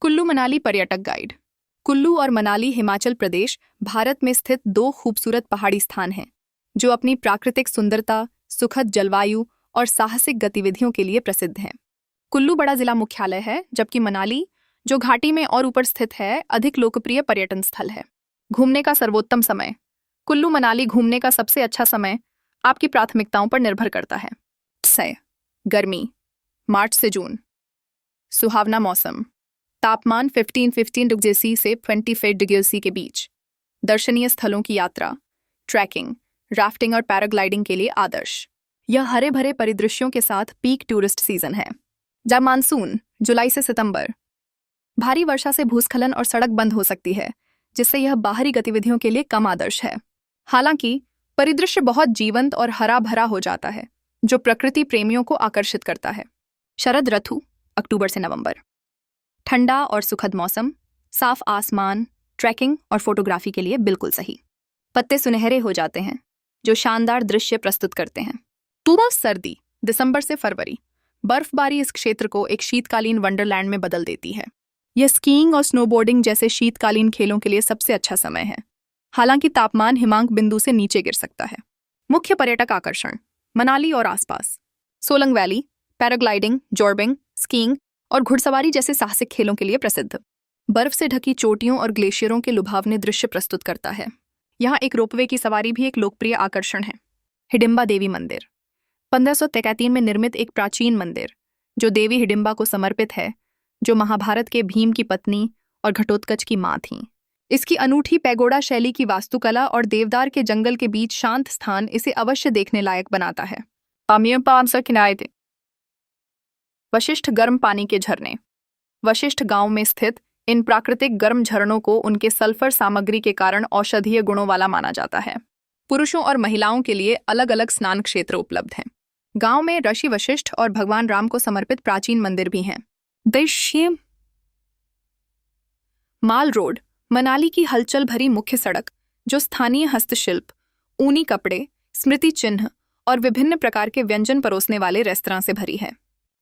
कुल्लू मनाली पर्यटक गाइड। कुल्लू और मनाली हिमाचल प्रदेश, भारत में स्थित दो खूबसूरत पहाड़ी स्थान हैं जो अपनी प्राकृतिक सुंदरता, सुखद जलवायु और साहसिक गतिविधियों के लिए प्रसिद्ध हैं। कुल्लू बड़ा जिला मुख्यालय है, जबकि मनाली, जो घाटी में और ऊपर स्थित है, अधिक लोकप्रिय पर्यटन स्थल है। घूमने का सर्वोत्तम समय। कुल्लू मनाली घूमने का सबसे अच्छा समय आपकी प्राथमिकताओं पर निर्भर करता है। गर्मी, मार्च से जून। सुहावना मौसम, तापमान 15 डिग्री सी से 25 डिग्री सी के बीच। दर्शनीय स्थलों की यात्रा, ट्रैकिंग, राफ्टिंग और पैराग्लाइडिंग के लिए आदर्श। यह हरे भरे परिदृश्यों के साथ पीक टूरिस्ट सीजन है। जब मानसून, जुलाई से सितंबर। भारी वर्षा से भूस्खलन और सड़क बंद हो सकती है, जिससे यह बाहरी गतिविधियों के लिए कम आदर्श है। हालांकि परिदृश्य बहुत जीवंत और हरा भरा हो जाता है, जो प्रकृति प्रेमियों को आकर्षित करता है। शरद ऋतु, अक्टूबर से नवंबर। ठंडा और सुखद मौसम, साफ आसमान, ट्रैकिंग और फोटोग्राफी के लिए बिल्कुल सही। पत्ते सुनहरे हो जाते हैं, जो शानदार दृश्य प्रस्तुत करते हैं। सर्दी, दिसंबर से फरवरी। बर्फबारी इस क्षेत्र को एक शीतकालीन वंडरलैंड में बदल देती है। यह स्कीइंग और स्नोबोर्डिंग जैसे शीतकालीन खेलों के लिए सबसे अच्छा समय है। हालांकि तापमान हिमांक बिंदु से नीचे गिर सकता है। मुख्य पर्यटक आकर्षण, मनाली और आसपास। Solang valley, paragliding, zorbing, skiing और घुड़सवारी जैसे साहसिक खेलों के लिए प्रसिद्ध। बर्फ से ढकी चोटियों और ग्लेशियरों के लुभावने दृश्य प्रस्तुत करता है। यहाँ एक रोपवे की सवारी भी एक लोकप्रिय आकर्षण है। हिडिंबा देवी मंदिर, 1533 में निर्मित एक प्राचीन मंदिर, जो देवी हिडिंबा को समर्पित है, जो महाभारत के भीम की पत्नी और घटोत्कच की मां थीं। इसकी अनूठी पैगोडा शैली की वास्तुकला और देवदार के जंगल के बीच शांत स्थान इसे अवश्य देखने लायक बनाता है। वशिष्ठ गर्म पानी के झरने। वशिष्ठ गांव में स्थित इन प्राकृतिक गर्म झरनों को उनके सल्फर सामग्री के कारण औषधीय गुणों वाला माना जाता है। पुरुषों और महिलाओं के लिए अलग अलग स्नान क्षेत्र उपलब्ध हैं। गांव में ऋषि वशिष्ठ और भगवान राम को समर्पित प्राचीन मंदिर भी हैं। माल रोड, मनाली की हलचल भरी मुख्य सड़क, जो स्थानीय हस्तशिल्प, ऊनी कपड़े, स्मृति चिन्ह और विभिन्न प्रकार के व्यंजन परोसने वाले रेस्तरां से भरी है।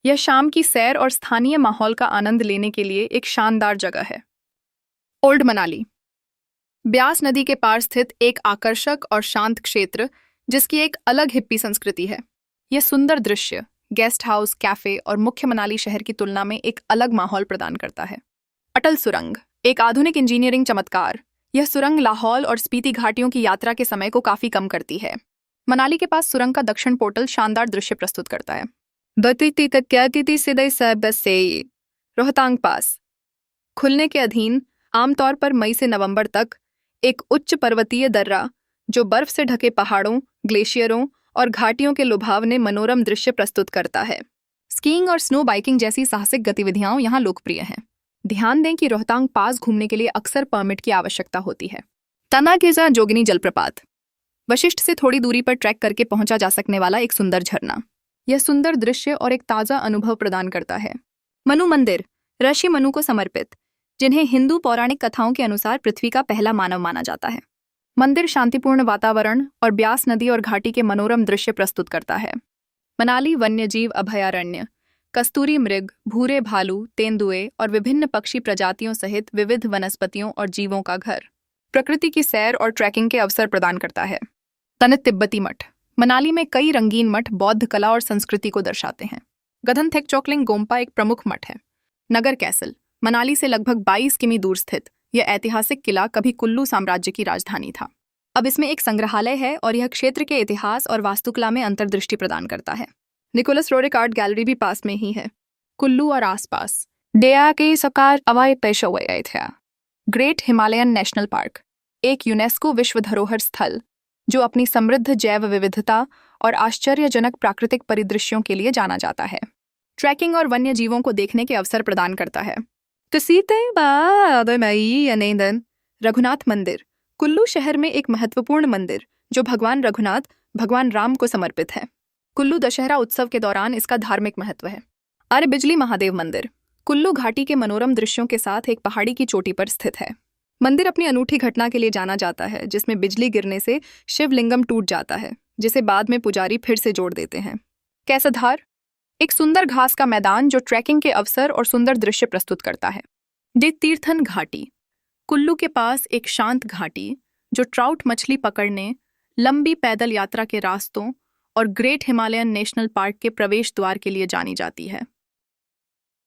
यह शाम की सैर और स्थानीय माहौल का आनंद लेने के लिए एक शानदार जगह है। ओल्ड मनाली, ब्यास नदी के पार स्थित एक आकर्षक और शांत क्षेत्र, जिसकी एक अलग हिप्पी संस्कृति है। यह सुंदर दृश्य गेस्ट हाउस, कैफे और मुख्य मनाली शहर की तुलना में एक अलग माहौल प्रदान करता है। अटल सुरंग, एक आधुनिक इंजीनियरिंग चमत्कार। यह सुरंग लाहौल और स्पीति घाटियों की यात्रा के समय को काफी कम करती है। मनाली के पास सुरंग का दक्षिण पोर्टल शानदार दृश्य प्रस्तुत करता है। रोहतांग पास, खुलने के अधीन आमतौर पर मई से नवंबर तक, एक उच्च पर्वतीय दर्रा जो बर्फ से ढके पहाड़ों, ग्लेशियरों और घाटियों के लुभावने मनोरम दृश्य प्रस्तुत करता है। स्कीइंग और स्नो बाइकिंग जैसी साहसिक गतिविधियां यहाँ लोकप्रिय हैं। ध्यान दें कि रोहतांग पास घूमने के लिए अक्सर परमिट की आवश्यकता होती है। तनाकेजा जोगिनी जलप्रपात, वशिष्ठ से थोड़ी दूरी पर ट्रैक करके पहुंचा जा सकने वाला एक सुंदर झरना। यह सुंदर दृश्य और एक ताज़ा अनुभव प्रदान करता है। मनु मंदिर, ऋषि मनु को समर्पित, जिन्हें हिंदू पौराणिक कथाओं के अनुसार पृथ्वी का पहला मानव माना जाता है। मंदिर शांतिपूर्ण वातावरण और ब्यास नदी और घाटी के मनोरम दृश्य प्रस्तुत करता है। मनाली वन्यजीव अभयारण्य, कस्तूरी मृग, भूरे भालू, तेंदुए और विभिन्न पक्षी प्रजातियों सहित विविध वनस्पतियों और जीवों का घर, प्रकृति की सैर और ट्रैकिंग के अवसर प्रदान करता है। तनित तिब्बती मठ, मनाली में कई रंगीन मठ बौद्ध कला और संस्कृति को दर्शाते हैं। गधन थेक चौकलिंग गोम्पा एक प्रमुख मठ है। नगर कैसल, मनाली से लगभग 22 किमी दूर स्थित यह ऐतिहासिक किला कभी कुल्लू साम्राज्य की राजधानी था। अब इसमें एक संग्रहालय है और यह क्षेत्र के इतिहास और वास्तुकला में अंतर्दृष्टि प्रदान करता है। निकोलस रोरिक आर्ट गैलरी भी पास में ही है। कुल्लू और आसपास ग्रेट हिमालयन नेशनल पार्क, एक यूनेस्को विश्व धरोहर स्थल जो अपनी समृद्ध जैव विविधता और आश्चर्यजनक प्राकृतिक परिदृश्यों के लिए जाना जाता है। ट्रैकिंग और वन्य जीवों को देखने के अवसर प्रदान करता है। रघुनाथ मंदिर, कुल्लू शहर में एक महत्वपूर्ण मंदिर जो भगवान रघुनाथ, भगवान राम को समर्पित है। कुल्लू दशहरा उत्सव के दौरान इसका धार्मिक महत्व है। आर्य बिजली महादेव मंदिर, कुल्लू घाटी के मनोरम दृश्यों के साथ एक पहाड़ी की चोटी पर स्थित है। मंदिर अपनी अनूठी घटना के लिए जाना जाता है, जिसमें बिजली गिरने से शिवलिंगम टूट जाता है, जिसे बाद में पुजारी फिर से जोड़ देते हैं। कैसाधार, एक सुंदर घास का मैदान जो ट्रैकिंग के अवसर और सुंदर दृश्य प्रस्तुत करता है। डे तीर्थन घाटी। कुल्लू के पास एक शांत घाटी जो ट्राउट मछली पकड़ने, लंबी पैदल यात्रा के रास्तों और ग्रेट हिमालयन नेशनल पार्क के प्रवेश द्वार के लिए जानी जाती है।